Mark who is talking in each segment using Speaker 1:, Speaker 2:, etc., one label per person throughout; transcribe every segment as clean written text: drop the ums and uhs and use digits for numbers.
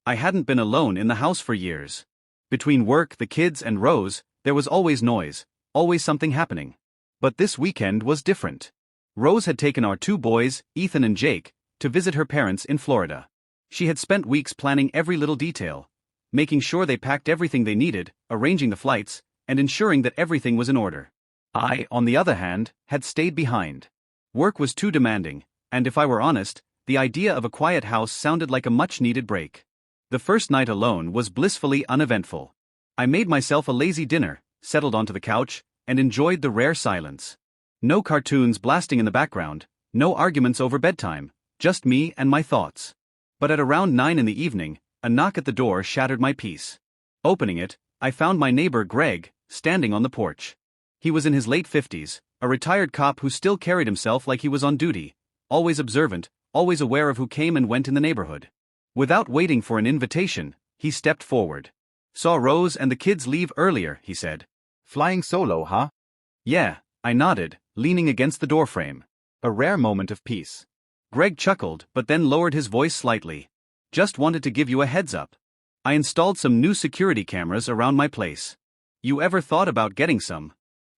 Speaker 1: I hadn't been alone in the house for years. Between work, the kids, and Rose, there was always noise, always something happening. But this weekend was different. Rose had taken our two boys, Ethan and Jake, to visit her parents in Florida. She had spent weeks planning every little detail, making sure they packed everything they needed, arranging the flights, and ensuring that everything was in order. I, on the other hand, had stayed behind. Work was too demanding, and if I were honest, the idea of a quiet house sounded like a much-needed break. The first night alone was blissfully uneventful. I made myself a lazy dinner, settled onto the couch, and enjoyed the rare silence. No cartoons blasting in the background, no arguments over bedtime, just me and my thoughts. But at around 9 in the evening, a knock at the door shattered my peace. Opening it, I found my neighbor Greg, standing on the porch. He was in his late 50s, a retired cop who still carried himself like he was on duty, always observant, always aware of who came and went in the neighborhood. Without waiting for an invitation, he stepped forward. "Saw Rose and the kids leave earlier," he said.
Speaker 2: "Flying solo, huh?"
Speaker 1: "Yeah," I nodded, leaning against the doorframe.
Speaker 2: A rare moment of peace.
Speaker 1: Greg chuckled, but then lowered his voice slightly. "Just wanted to give you a heads up. I installed some new security cameras around my place. You ever thought about getting some?"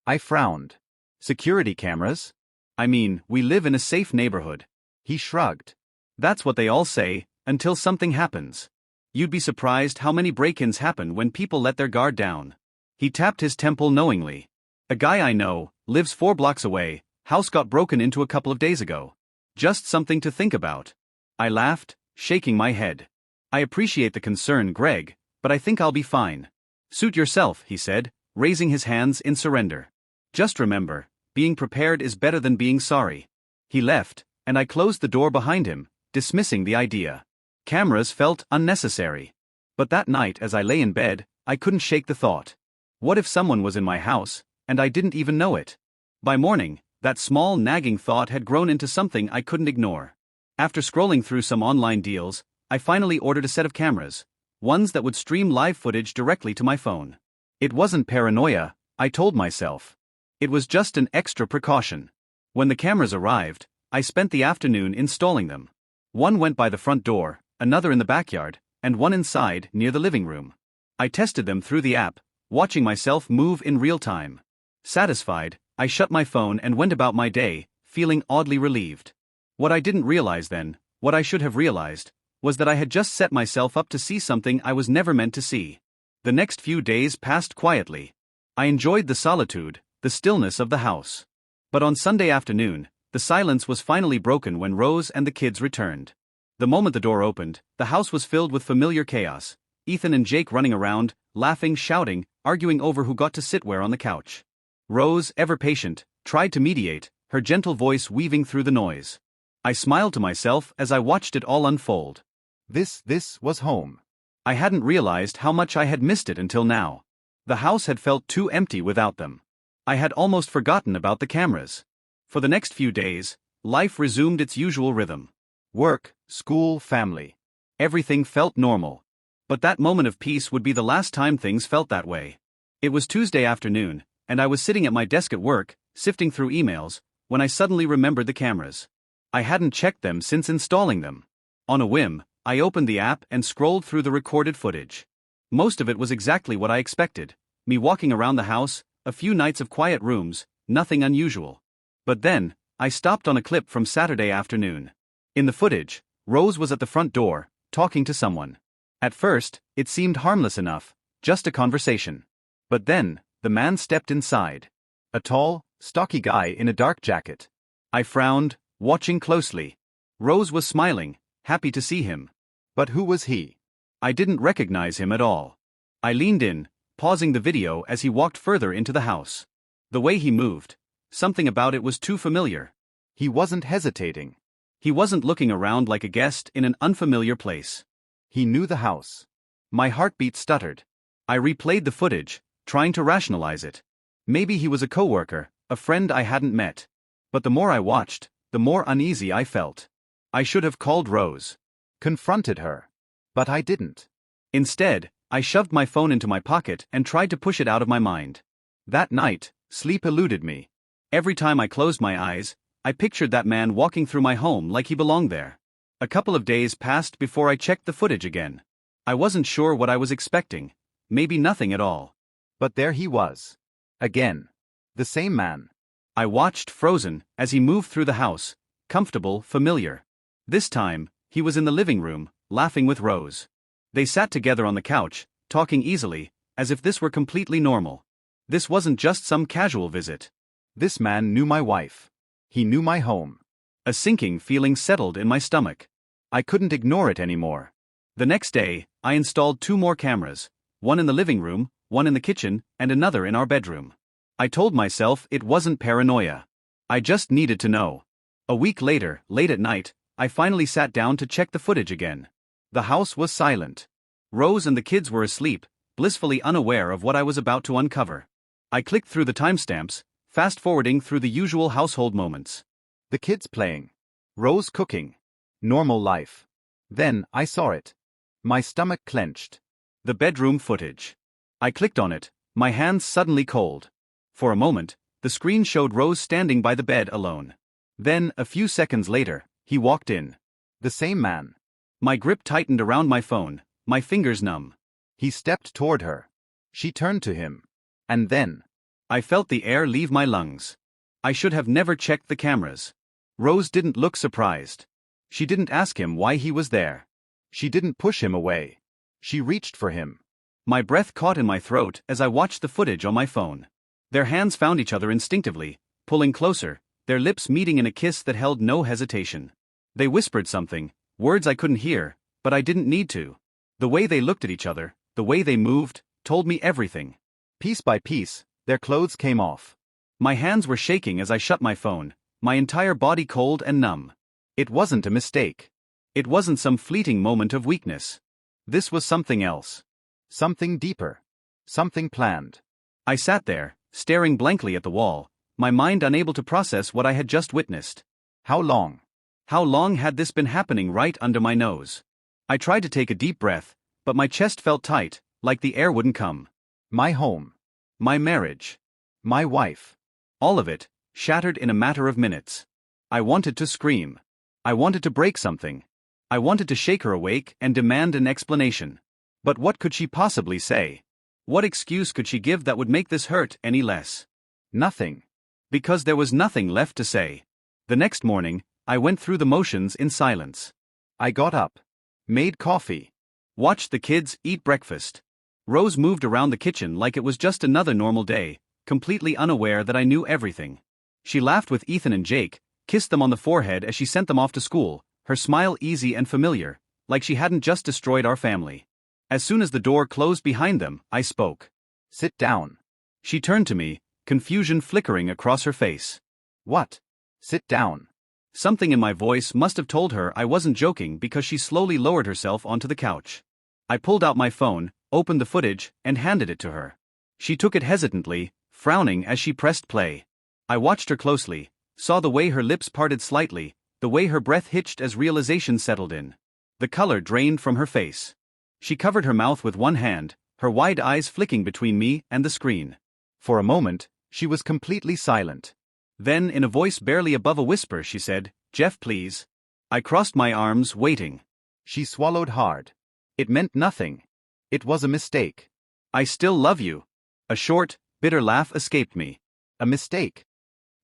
Speaker 2: I frowned. Security cameras?
Speaker 1: "I mean, we live in a safe neighborhood."
Speaker 2: He shrugged.
Speaker 1: "That's what they all say, until something happens. You'd be surprised how many break-ins happen when people let their guard down." He tapped his temple knowingly. "A guy I know, lives 4 blocks away, house got broken into a couple of days ago. Just something to think about." I laughed, shaking my head. "I appreciate the concern, Greg, but I think I'll be fine." "Suit yourself," he said, raising his hands in surrender. "Just remember, being prepared is better than being sorry." He left, and I closed the door behind him, dismissing the idea. Cameras felt unnecessary. But that night as I lay in bed, I couldn't shake the thought. What if someone was in my house, and I didn't even know it? By morning, that small nagging thought had grown into something I couldn't ignore. After scrolling through some online deals, I finally ordered a set of cameras, ones that would stream live footage directly to my phone. It wasn't paranoia, I told myself. It was just an extra precaution. When the cameras arrived, I spent the afternoon installing them. One went by the front door, another in the backyard, and one inside, near the living room. I tested them through the app, watching myself move in real time. Satisfied, I shut my phone and went about my day, feeling oddly relieved. What I didn't realize then, what I should have realized, was that I had just set myself up to see something I was never meant to see. The next few days passed quietly. I enjoyed the solitude, the stillness of the house. But on Sunday afternoon, the silence was finally broken when Rose and the kids returned. The moment the door opened, the house was filled with familiar chaos. Ethan and Jake running around, laughing, shouting, arguing over who got to sit where on the couch. Rose, ever patient, tried to mediate, her gentle voice weaving through the noise. I smiled to myself as I watched it all unfold.
Speaker 2: This was home.
Speaker 1: I hadn't realized how much I had missed it until now. The house had felt too empty without them. I had almost forgotten about the cameras. For the next few days, life resumed its usual rhythm. Work, school, family. Everything felt normal. But that moment of peace would be the last time things felt that way. It was Tuesday afternoon, and I was sitting at my desk at work, sifting through emails, when I suddenly remembered the cameras. I hadn't checked them since installing them. On a whim, I opened the app and scrolled through the recorded footage. Most of it was exactly what I expected. Me walking around the house, a few nights of quiet rooms, nothing unusual. But then, I stopped on a clip from Saturday afternoon. In the footage, Rose was at the front door, talking to someone. At first, it seemed harmless enough, just a conversation. But then, the man stepped inside. A tall, stocky guy in a dark jacket. I frowned, watching closely. Rose was smiling, happy to see him.
Speaker 2: But who was he?
Speaker 1: I didn't recognize him at all. I leaned in, pausing the video as he walked further into the house. The way he moved, something about it was too familiar.
Speaker 2: He wasn't hesitating.
Speaker 1: He wasn't looking around like a guest in an unfamiliar place.
Speaker 2: He knew the house.
Speaker 1: My heartbeat stuttered. I replayed the footage, trying to rationalize it. Maybe he was a coworker, a friend I hadn't met. But the more I watched, the more uneasy I felt. I should have called Rose.
Speaker 2: Confronted her. But I didn't.
Speaker 1: Instead, I shoved my phone into my pocket and tried to push it out of my mind. That night, sleep eluded me. Every time I closed my eyes, I pictured that man walking through my home like he belonged there. A couple of days passed before I checked the footage again. I wasn't sure what I was expecting. Maybe nothing at all.
Speaker 2: But there he was. Again. The same man.
Speaker 1: I watched, frozen, as he moved through the house, comfortable, familiar. This time, he was in the living room, laughing with Rose. They sat together on the couch, talking easily, as if this were completely normal. This wasn't just some casual visit.
Speaker 2: This man knew my wife. He knew my home.
Speaker 1: A sinking feeling settled in my stomach. I couldn't ignore it anymore. The next day, I installed 2 more cameras, one in the living room, one in the kitchen, and another in our bedroom. I told myself it wasn't paranoia. I just needed to know. A week later, late at night, I finally sat down to check the footage again. The house was silent. Rose and the kids were asleep, blissfully unaware of what I was about to uncover. I clicked through the timestamps, fast-forwarding through the usual household moments.
Speaker 2: The kids playing. Rose cooking. Normal life. Then, I saw it. My stomach clenched.
Speaker 1: The bedroom footage. I clicked on it, my hands suddenly cold. For a moment, the screen showed Rose standing by the bed alone. Then, a few seconds later, he walked in.
Speaker 2: The same man.
Speaker 1: My grip tightened around my phone, my fingers numb.
Speaker 2: He stepped toward her. She turned to him. And then,
Speaker 1: I felt the air leave my lungs. I should have never checked the cameras. Rose didn't look surprised. She didn't ask him why he was there.
Speaker 2: She didn't push him away. She reached for him.
Speaker 1: My breath caught in my throat as I watched the footage on my phone. Their hands found each other instinctively, pulling closer, their lips meeting in a kiss that held no hesitation. They whispered something, words I couldn't hear, but I didn't need to. The way they looked at each other, the way they moved, told me everything.
Speaker 2: Piece by piece, their clothes came off.
Speaker 1: My hands were shaking as I shut my phone, my entire body cold and numb.
Speaker 2: It wasn't a mistake.
Speaker 1: It wasn't some fleeting moment of weakness. This was something else.
Speaker 2: Something deeper. Something planned.
Speaker 1: I sat there, staring blankly at the wall, my mind unable to process what I had just witnessed.
Speaker 2: How long?
Speaker 1: How long had this been happening right under my nose? I tried to take a deep breath, but my chest felt tight, like the air wouldn't come.
Speaker 2: My home.
Speaker 1: My marriage.
Speaker 2: My wife.
Speaker 1: All of it, shattered in a matter of minutes. I wanted to scream. I wanted to break something. I wanted to shake her awake and demand an explanation. But what could she possibly say? What excuse could she give that would make this hurt any less?
Speaker 2: Nothing.
Speaker 1: Because there was nothing left to say. The next morning, I went through the motions in silence.
Speaker 2: I got up. Made coffee.
Speaker 1: Watched the kids eat breakfast. Rose moved around the kitchen like it was just another normal day, completely unaware that I knew everything. She laughed with Ethan and Jake, kissed them on the forehead as she sent them off to school, her smile easy and familiar, like she hadn't just destroyed our family. As soon as the door closed behind them, I spoke.
Speaker 2: Sit down.
Speaker 1: She turned to me, confusion flickering across her face.
Speaker 2: What? Sit down.
Speaker 1: Something in my voice must have told her I wasn't joking because she slowly lowered herself onto the couch. I pulled out my phone, opened the footage, and handed it to her. She took it hesitantly, frowning as she pressed play. I watched her closely, saw the way her lips parted slightly, the way her breath hitched as realization settled in. The color drained from her face. She covered her mouth with one hand, her wide eyes flicking between me and the screen.
Speaker 2: For a moment, she was completely silent.
Speaker 1: Then, in a voice barely above a whisper, she said, "Jeff, please." I crossed my arms, waiting.
Speaker 2: She swallowed hard. It meant nothing. It was a mistake.
Speaker 1: "I still love you." A short, bitter laugh escaped me.
Speaker 2: A mistake.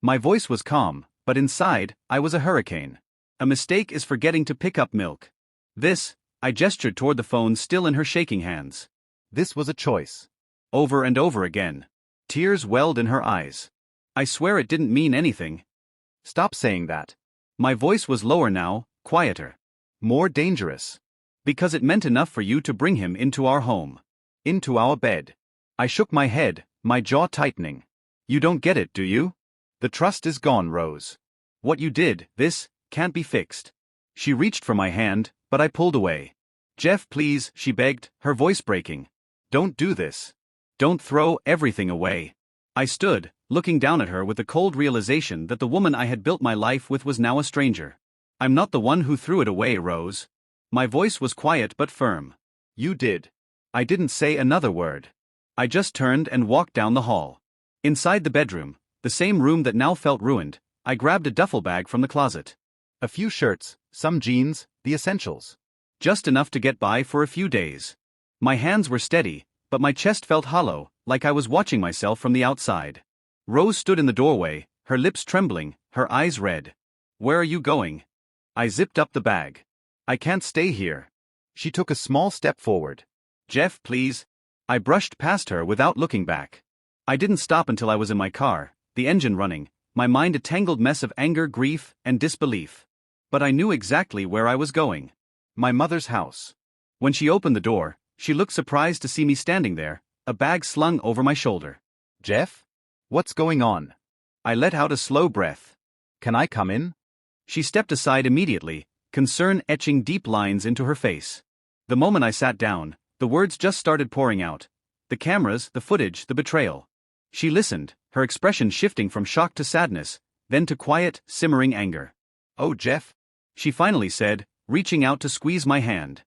Speaker 1: My voice was calm, but inside, I was a hurricane. A mistake is forgetting to pick up milk. This, I gestured toward the phone still in her shaking hands.
Speaker 2: This was a choice.
Speaker 1: Over and over again. Tears welled in her eyes. I swear it didn't mean anything.
Speaker 2: Stop saying that.
Speaker 1: My voice was lower now, quieter.
Speaker 2: More dangerous.
Speaker 1: Because it meant enough for you to bring him into our home.
Speaker 2: Into our bed.
Speaker 1: I shook my head, my jaw tightening. You don't get it, do you?
Speaker 2: The trust is gone, Rose.
Speaker 1: What you did, this, can't be fixed. She reached for my hand, but I pulled away. "Jeff, please," she begged, her voice breaking. "Don't do this. Don't throw everything away." I stood, looking down at her with the cold realization that the woman I had built my life with was now a stranger. "I'm not the one who threw it away, Rose." My voice was quiet but firm.
Speaker 2: You did.
Speaker 1: I didn't say another word. I just turned and walked down the hall. Inside the bedroom, the same room that now felt ruined, I grabbed a duffel bag from the closet.
Speaker 2: A few shirts, some jeans, the essentials.
Speaker 1: Just enough to get by for a few days. My hands were steady, but my chest felt hollow, like I was watching myself from the outside. Rose stood in the doorway, her lips trembling, her eyes red. "Where are you going?" I zipped up the bag. "I can't stay here."
Speaker 2: She took a small step forward.
Speaker 1: "Jeff, please." I brushed past her without looking back. I didn't stop until I was in my car, the engine running, my mind a tangled mess of anger, grief, and disbelief. But I knew exactly where I was going. My mother's house. When she opened the door, she looked surprised to see me standing there, a bag slung over my shoulder.
Speaker 2: "Jeff? What's going on?"
Speaker 1: I let out a slow breath.
Speaker 2: "Can I come in?"
Speaker 1: She stepped aside immediately, concern etching deep lines into her face. The moment I sat down, the words just started pouring out. The cameras, the footage, the betrayal. She listened, her expression shifting from shock to sadness, then to quiet, simmering anger.
Speaker 2: "Oh, Jeff,"
Speaker 1: she finally said, reaching out to squeeze my hand.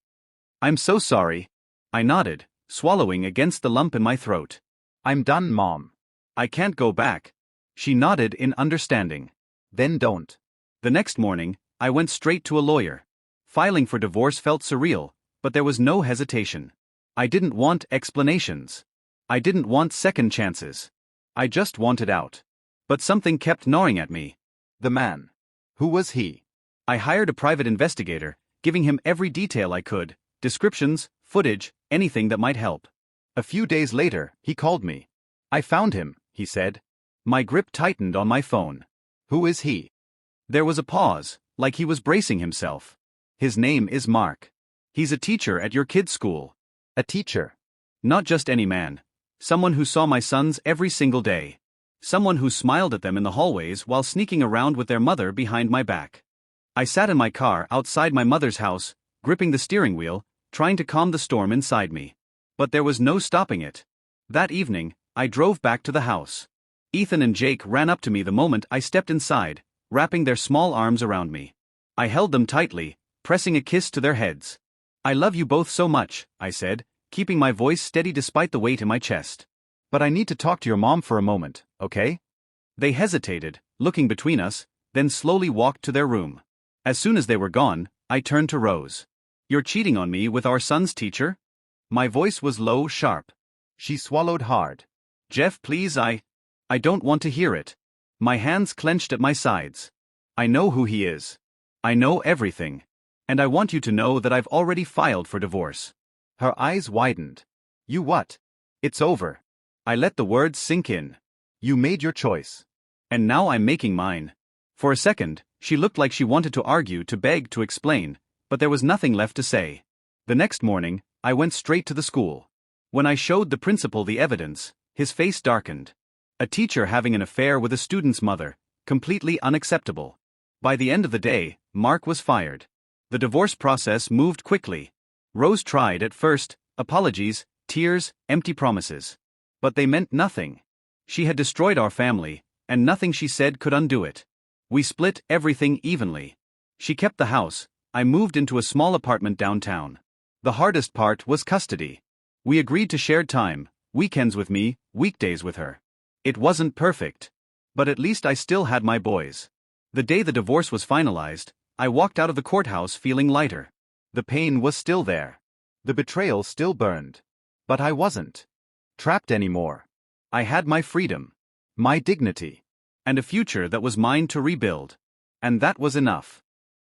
Speaker 1: "I'm so sorry." I nodded, swallowing against the lump in my throat.
Speaker 2: "I'm done, Mom."
Speaker 1: "I can't go back." She nodded in understanding.
Speaker 2: "Then don't."
Speaker 1: The next morning, I went straight to a lawyer. Filing for divorce felt surreal, but there was no hesitation. I didn't want explanations. I didn't want second chances. I just wanted out. But something kept gnawing at me.
Speaker 2: The man. Who was he?
Speaker 1: I hired a private investigator, giving him every detail I could, descriptions, footage, anything that might help.
Speaker 2: A few days later, he called me. "I found him," he said.
Speaker 1: My grip tightened on my phone.
Speaker 2: "Who is he?"
Speaker 1: There was a pause, like he was bracing himself. "His name is Mark. He's a teacher at your kid's school."
Speaker 2: "A teacher?"
Speaker 1: "Not just any man. Someone who saw my sons every single day. Someone who smiled at them in the hallways while sneaking around with their mother behind my back." I sat in my car outside my mother's house, gripping the steering wheel, trying to calm the storm inside me. But there was no stopping it. That evening, I drove back to the house. Ethan and Jake ran up to me the moment I stepped inside, wrapping their small arms around me. I held them tightly, pressing a kiss to their heads. "I love you both so much," I said, keeping my voice steady despite the weight in my chest.
Speaker 2: "But I need to talk to your mom for a moment, okay?"
Speaker 1: They hesitated, looking between us, then slowly walked to their room. As soon as they were gone, I turned to Rose. "You're cheating on me with our son's teacher?" My voice was low, sharp.
Speaker 2: She swallowed hard.
Speaker 1: "Jeff, please, I don't want to hear it." My hands clenched at my sides. "I know who he is. I know everything. And I want you to know that I've already filed for divorce."
Speaker 2: Her eyes widened. "You what?"
Speaker 1: "It's over." I let the words sink in.
Speaker 2: "You made your choice."
Speaker 1: "And now I'm making mine." For a second, she looked like she wanted to argue, to beg, to explain, but there was nothing left to say. The next morning, I went straight to the school. When I showed the principal the evidence, his face darkened. A teacher having an affair with a student's mother, completely unacceptable. By the end of the day, Mark was fired. The divorce process moved quickly. Rose tried at first, apologies, tears, empty promises. But they meant nothing. She had destroyed our family, and nothing she said could undo it. We split everything evenly. She kept the house, I moved into a small apartment downtown. The hardest part was custody. We agreed to shared time, weekends with me, weekdays with her. It wasn't perfect. But at least I still had my boys. The day the divorce was finalized, I walked out of the courthouse feeling lighter. The pain was still there. The betrayal still burned. But I wasn't trapped anymore. I had my freedom, my dignity, and a future that was mine to rebuild. And that was enough.